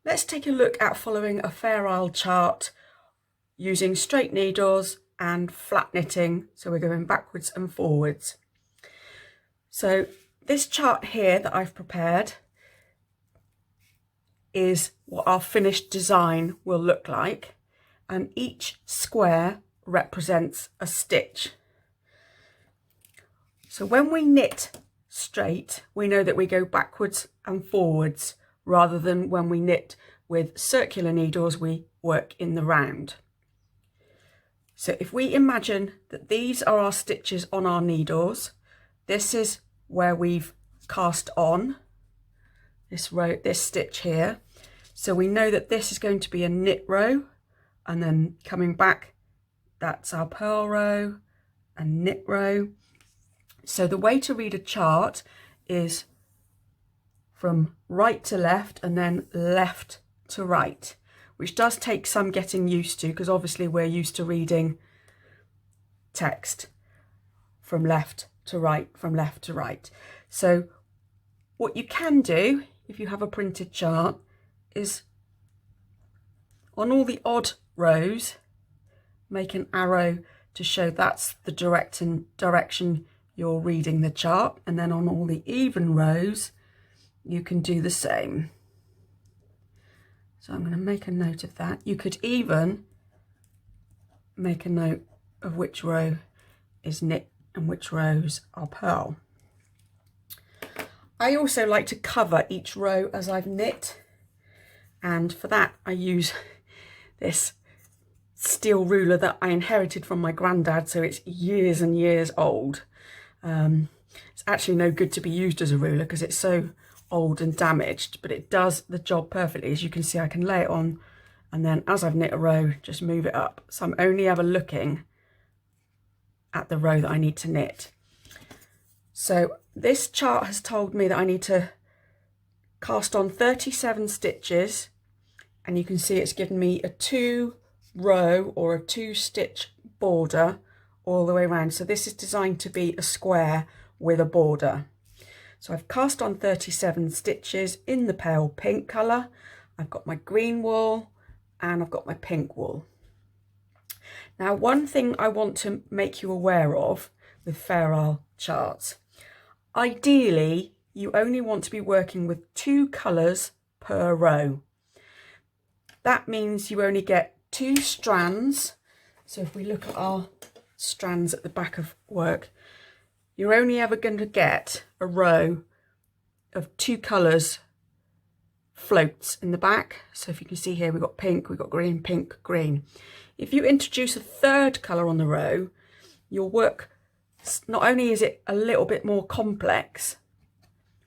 Let's take a look at following a Fair Isle chart using straight needles and flat knitting. So we're going backwards and forwards. So this chart here that I've prepared is what our finished design will look like, and each square represents a stitch. So when we knit straight, we know that we go backwards and forwards, rather than when we knit with circular needles, we work in the round. So if we imagine that these are our stitches on our needles, this is where we've cast on this row, this stitch here. So we know that this is going to be a knit row, and then coming back, that's our purl row and knit row. So the way to read a chart is from right to left and then left to right, which does take some getting used to, because obviously we're used to reading text from left to right, from left to right. So what you can do if you have a printed chart is on all the odd rows, make an arrow to show that's the direction you're reading the chart, and then on all the even rows you can do the same. So I'm going to make a note of that. You could even make a note of which row is knit and which rows are purl. I also like to cover each row as I've knit, and for that I use this steel ruler that I inherited from my granddad, so it's years and years old. It's actually no good to be used as a ruler because it's so old and damaged, but it does the job perfectly. As you can see, I can lay it on, and then as I've knit a row, just move it up. So I'm only ever looking at the row that I need to knit. So this chart has told me that I need to cast on 37 stitches, and you can see it's given me a 2 row or a 2 stitch border all the way around. So this is designed to be a square with a border. So I've cast on 37 stitches in the pale pink colour. I've got my green wool and I've got my pink wool. Now, one thing I want to make you aware of with Fair Isle charts, ideally you only want to be working with 2 colours per row. That means you only get 2 strands. So if we look at our strands at the back of work, you're only ever going to get a row of 2 colours floats in the back. So if you can see here, we've got pink, we've got green, pink, green. If you introduce a 3rd colour on the row, your work, not only is it a little bit more complex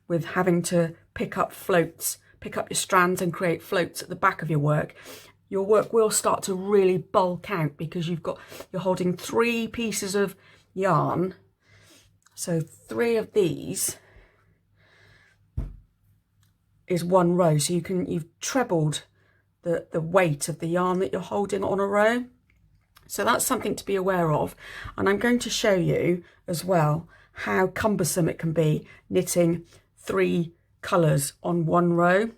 with having to pick up floats, pick up your strands and create floats at the back of your work will start to really bulk out, because you're holding 3 pieces of yarn. So 3 of these is 1 row. So you've trebled the weight of the yarn that you're holding on a row. So that's something to be aware of. And I'm going to show you as well how cumbersome it can be knitting 3 colours on 1 row.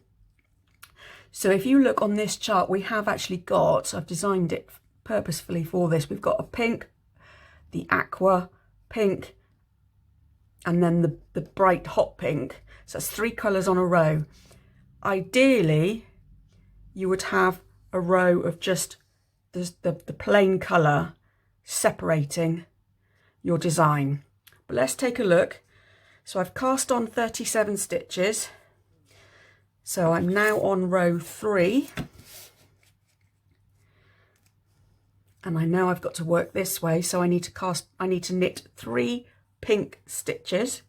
So if you look on this chart, we have actually got, I've designed it purposefully for this, we've got a pink, the aqua pink, and then the bright hot pink. So that's 3 colours on a row. Ideally, you would have a row of just the plain colour separating your design. But let's take a look. So I've cast on 37 stitches. So I'm now on row 3. And I know I've got to work this way, so I need to knit 3 pink stitches.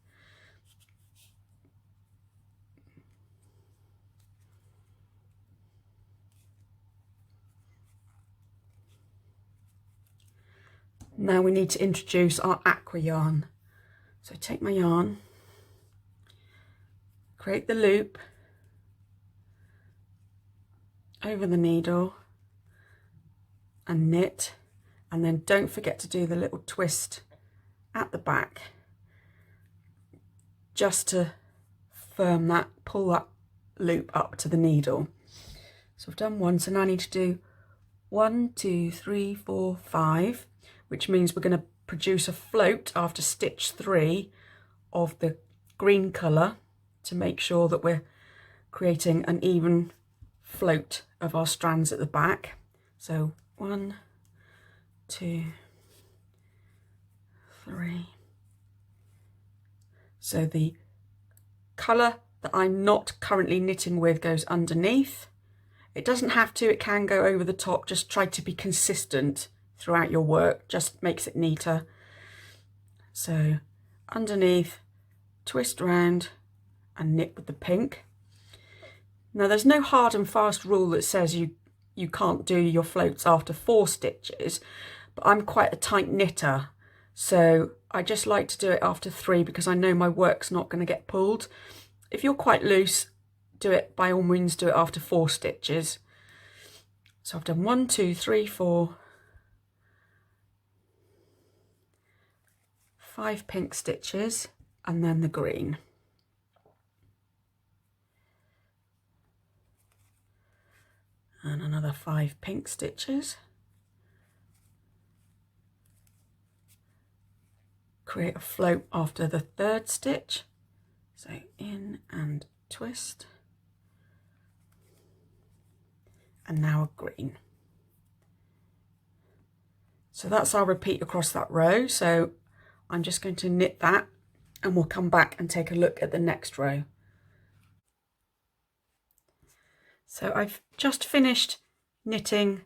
Now we need to introduce our aqua yarn. So take my yarn, create the loop over the needle and knit, and then don't forget to do the little twist at the back just to firm that, pull that loop up to the needle. So I've done one, so now I need to do 1, 2, 3, 4, 5, which means we're going to produce a float after stitch 3 of the green colour to make sure that we're creating an even float of our strands at the back. So 1, 2, 3. So the colour that I'm not currently knitting with goes underneath. It doesn't have to, it can go over the top. Just try to be consistent throughout your work, just makes it neater. So underneath, twist round and knit with the pink. Now there's no hard and fast rule that says you can't do your floats after 4 stitches, but I'm quite a tight knitter, so I just like to do it after 3 because I know my work's not going to get pulled. If you're quite loose, do it, by all means do it after 4 stitches. So I've done 1, 2, 3, 4, 5 pink stitches and then the green. And another 5 pink stitches. Create a float after the 3rd stitch. So in and twist. And now a green. So that's our repeat across that row. So I'm just going to knit that and we'll come back and take a look at the next row. So I've just finished knitting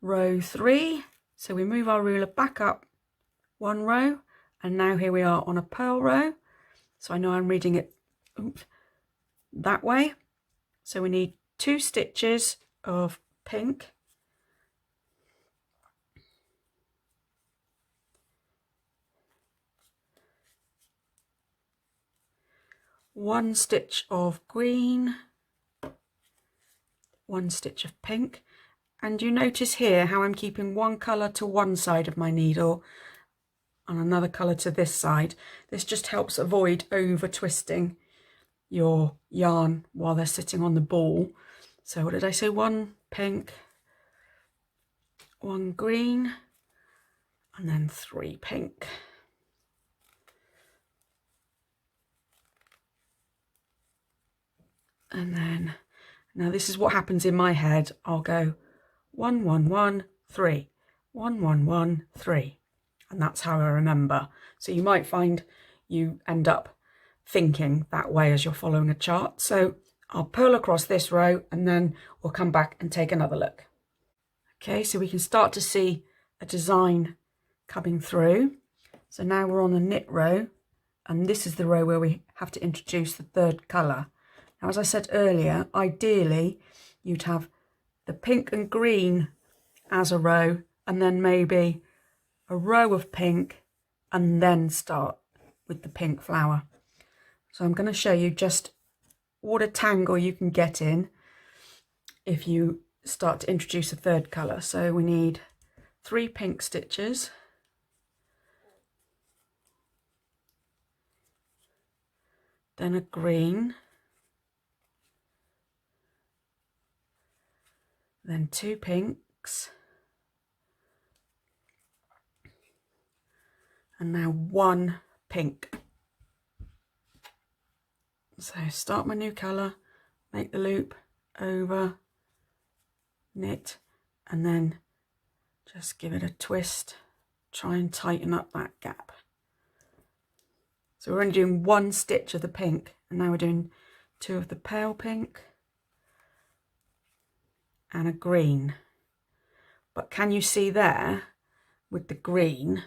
row 3. So we move our ruler back up 1 row and now here we are on a purl row. So I know I'm reading it that way. So we need 2 stitches of pink, one stitch of green, 1 stitch of pink, and you notice here how I'm keeping one colour to one side of my needle and another colour to this side. This just helps avoid over twisting your yarn while they're sitting on the ball. So what did I say? 1 pink, 1 green, and then 3 pink. And then, now this is what happens in my head. I'll go 1, 1, 1, 3, 1, 1, 1, 3. And that's how I remember. So you might find you end up thinking that way as you're following a chart. So I'll purl across this row and then we'll come back and take another look. Okay, so we can start to see a design coming through. So now we're on a knit row and this is the row where we have to introduce the 3rd colour. Now, as I said earlier, ideally you'd have the pink and green as a row and then maybe a row of pink and then start with the pink flower. So I'm going to show you just what a tangle you can get in if you start to introduce a 3rd colour. So we need 3 pink stitches, then a green, then 2 pinks, and now 1 pink. So start my new colour, make the loop over, knit, and then just give it a twist, try and tighten up that gap. So we're only doing 1 stitch of the pink and now we're doing 2 of the pale pink and a green. But can you see there with the green,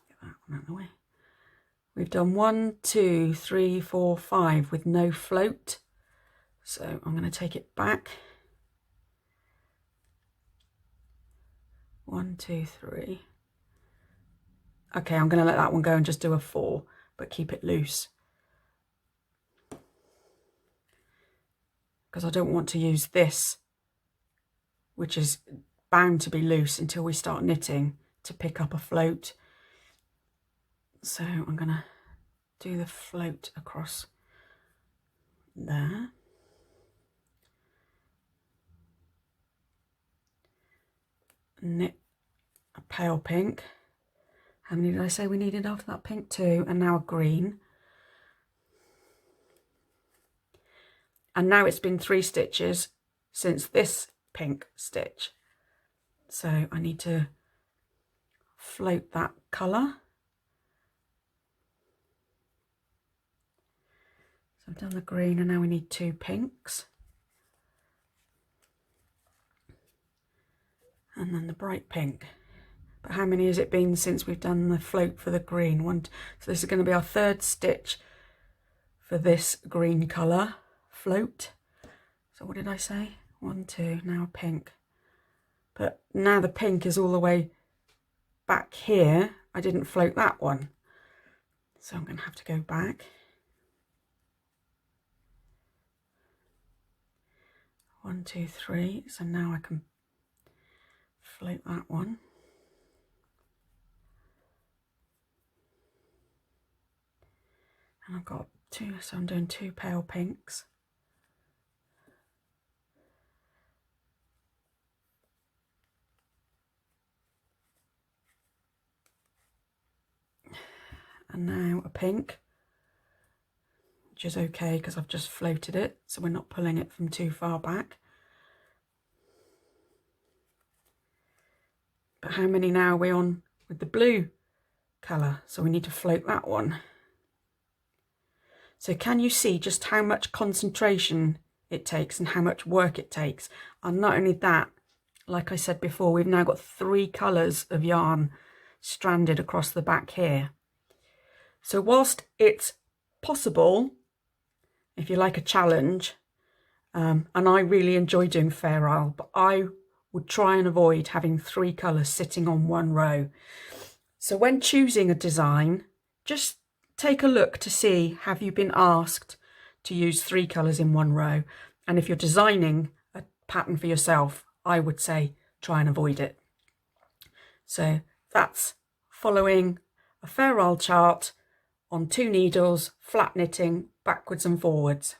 get that one out of the way, we've done 1, 2, 3, 4, 5 with no float. So I'm going to take it back. 1, 2, 3. Okay, I'm going to let that one go and just do a 4, but keep it loose. Because I don't want to use this, which is bound to be loose until we start knitting, to pick up a float. So I'm going to do the float across there. and knit a pale pink. How many did I say we needed after that? Pink, 2, and now a green. And now it's been 3 stitches since this pink stitch. So I need to float that colour. So I've done the green and now we need 2 pinks. And then the bright pink. But how many has it been since we've done the float for the green? So this is going to be our 3rd stitch for this green colour float. So what did I say? 1, 2, now pink. But now the pink is all the way back here. I didn't float that one. So I'm going to have to go back. 1, 2, 3. So now I can float that one. And I've got 2, so I'm doing 2 pale pinks. And now a pink, which is okay because I've just floated it, so we're not pulling it from too far back. But how many now are we on with the blue colour? So we need to float that one. So can you see just how much concentration it takes and how much work it takes? And not only that, like I said before, we've now got 3 colours of yarn stranded across the back here. So whilst it's possible, if you like a challenge, and I really enjoy doing Fair Isle, but I would try and avoid having 3 colours sitting on one row. So when choosing a design, just take a look to see, have you been asked to use 3 colours in one row? And if you're designing a pattern for yourself, I would say try and avoid it. So that's following a Fair Isle chart on 2 needles, flat knitting, backwards and forwards.